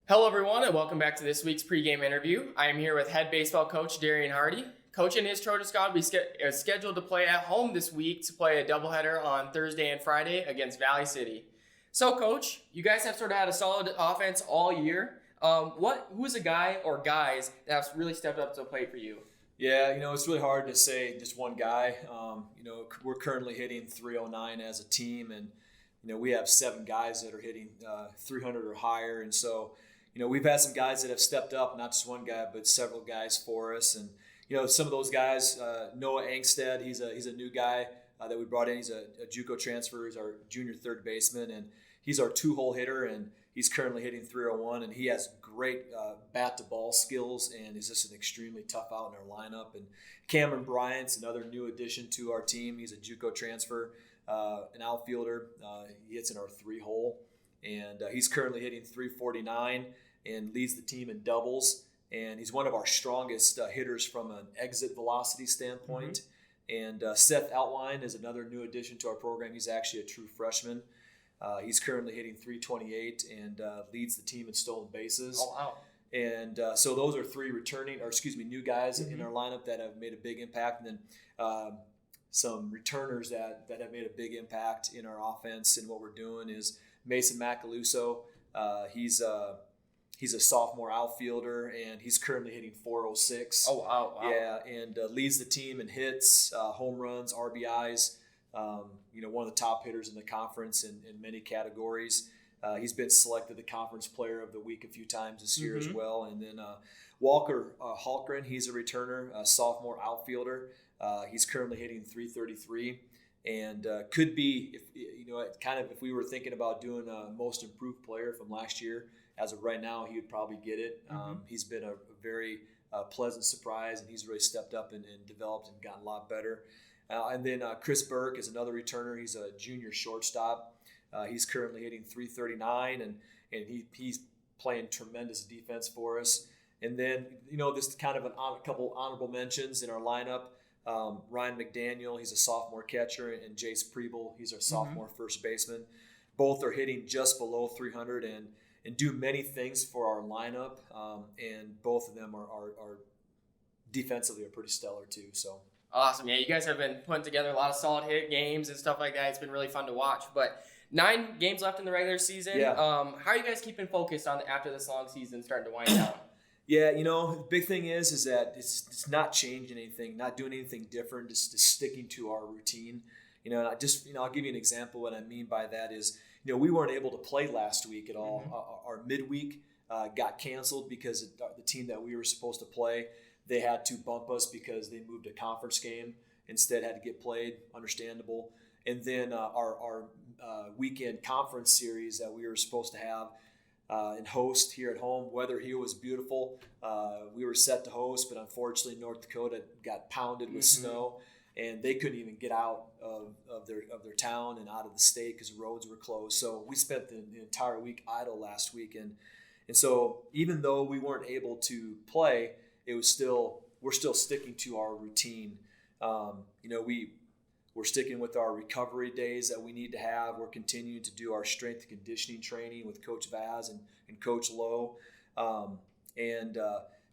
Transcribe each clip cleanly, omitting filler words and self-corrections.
Hello, everyone, and welcome back to this week's pregame interview. I am here with head baseball coach Derrion Hardie. Coach and his Trojan squad is scheduled to play at home this week to play a doubleheader on Thursday and Friday against Valley City. So, Coach, you guys have sort of had a solid offense all year. Who's a guy or guys that have really stepped up to the plate for you? Yeah, it's really hard to say just one guy. We're currently hitting 309 as a team, and we have 7 guys that are hitting 300 or higher, and so we've had some guys that have stepped up, not just one guy, but several guys for us. And some of those guys, Noah Angstead, he's a new guy that we brought in. He's a JUCO transfer. He's our junior third baseman, and he's our 2-hole hitter, and he's currently hitting 301, and he has great bat-to-ball skills, and is just an extremely tough out in our lineup. And Cameron Bryant's another new addition to our team. He's a JUCO transfer, an outfielder. He hits in our 3-hole, and he's currently hitting 349 and leads the team in doubles. And he's one of our strongest hitters from an exit velocity standpoint. Mm-hmm. And Seth Outline is another new addition to our program. He's actually a true freshman. He's currently hitting 328 and leads the team in stolen bases. Oh, wow. And so those are 3 new guys in our lineup that have made a big impact. And then some returners that have made a big impact in our offense. And what we're doing is Mason Macaluso. He's a sophomore outfielder, and he's currently hitting 406. Oh, wow. Yeah, and leads the team in hits, home runs, RBIs. One of the top hitters in the conference in many categories. He's been selected the conference player of the week a few times this year as well. And then Walker Halkren, he's a returner, a sophomore outfielder. He's currently hitting 333, and could be, if we were thinking about doing a most improved player from last year, as of right now, he would probably get it. He's been a very pleasant surprise, and he's really stepped up and developed and gotten a lot better. And then Chris Burke is another returner. He's a junior shortstop. He's currently hitting 339, and he's playing tremendous defense for us. And then, this kind of a couple honorable mentions in our lineup. Ryan McDaniel, he's a sophomore catcher, and Jace Preble, he's our sophomore first baseman. Both are hitting just below 300 and do many things for our lineup. And both of them are defensively are pretty stellar too. So. Awesome. Yeah, you guys have been putting together a lot of solid hit games and stuff like that. It's been really fun to watch. But 9 games left in the regular season. Yeah. How are you guys keeping focused on after this long season starting to wind down? Yeah, the big thing is that it's not changing anything, not doing anything different, just sticking to our routine. I'll give you an example. What I mean by that is, we weren't able to play last week at all. Our midweek got canceled because the team that we were supposed to play, they had to bump us because they moved a conference game. Instead, had to get played. Understandable. And then our weekend conference series that we were supposed to have and host here at home. Weather here was beautiful. We were set to host, but unfortunately, North Dakota got pounded with snow, and they couldn't even get out of their town and out of the state because the roads were closed. So we spent the entire week idle last week, and so even though we weren't able to play, we're still sticking to our routine. We're sticking with our recovery days that we need to have. We're continuing to do our strength and conditioning training with Coach Vaz and Coach Lowe.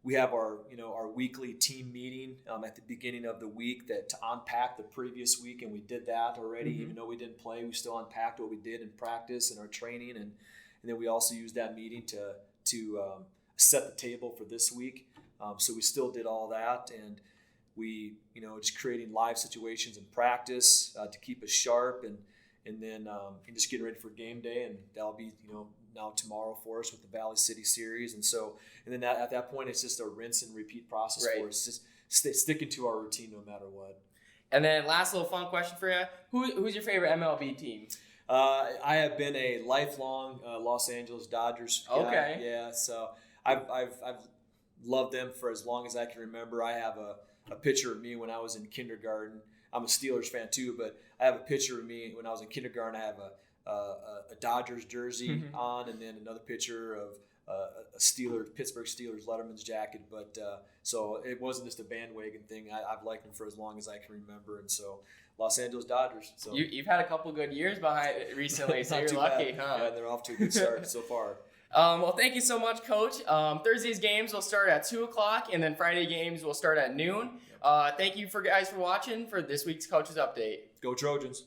We have our weekly team meeting at the beginning of the week to unpack the previous week, and we did that already. Even though we didn't play, we still unpacked what we did in practice and our training, and then we also used that meeting to set the table for this week. So we still did all that, and we, just creating live situations in practice to keep us sharp, and then just getting ready for game day, and that'll be, now tomorrow for us with the Valley City series. And then at that point, it's just a rinse and repeat process for us, just sticking to our routine no matter what. And then last little fun question for you. Who's your favorite MLB team? I have been a lifelong Los Angeles Dodgers guy. Okay. Yeah, so I've loved them for as long as I can remember. I have a picture of me when I was in kindergarten. I'm a Steelers fan too, but I have a picture of me when I was in kindergarten. I have a Dodgers jersey on, and then another picture of a Pittsburgh Steelers Letterman's jacket. But so it wasn't just a bandwagon thing. I've liked them for as long as I can remember, and so Los Angeles Dodgers. So you've had a couple good years behind recently, so you're lucky, huh? Yeah, they're off to a good start so far. Well, thank you so much, Coach. Thursday's games will start at 2 o'clock, and then Friday games will start at noon. Thank you guys for watching for this week's Coach's Update. Go Trojans.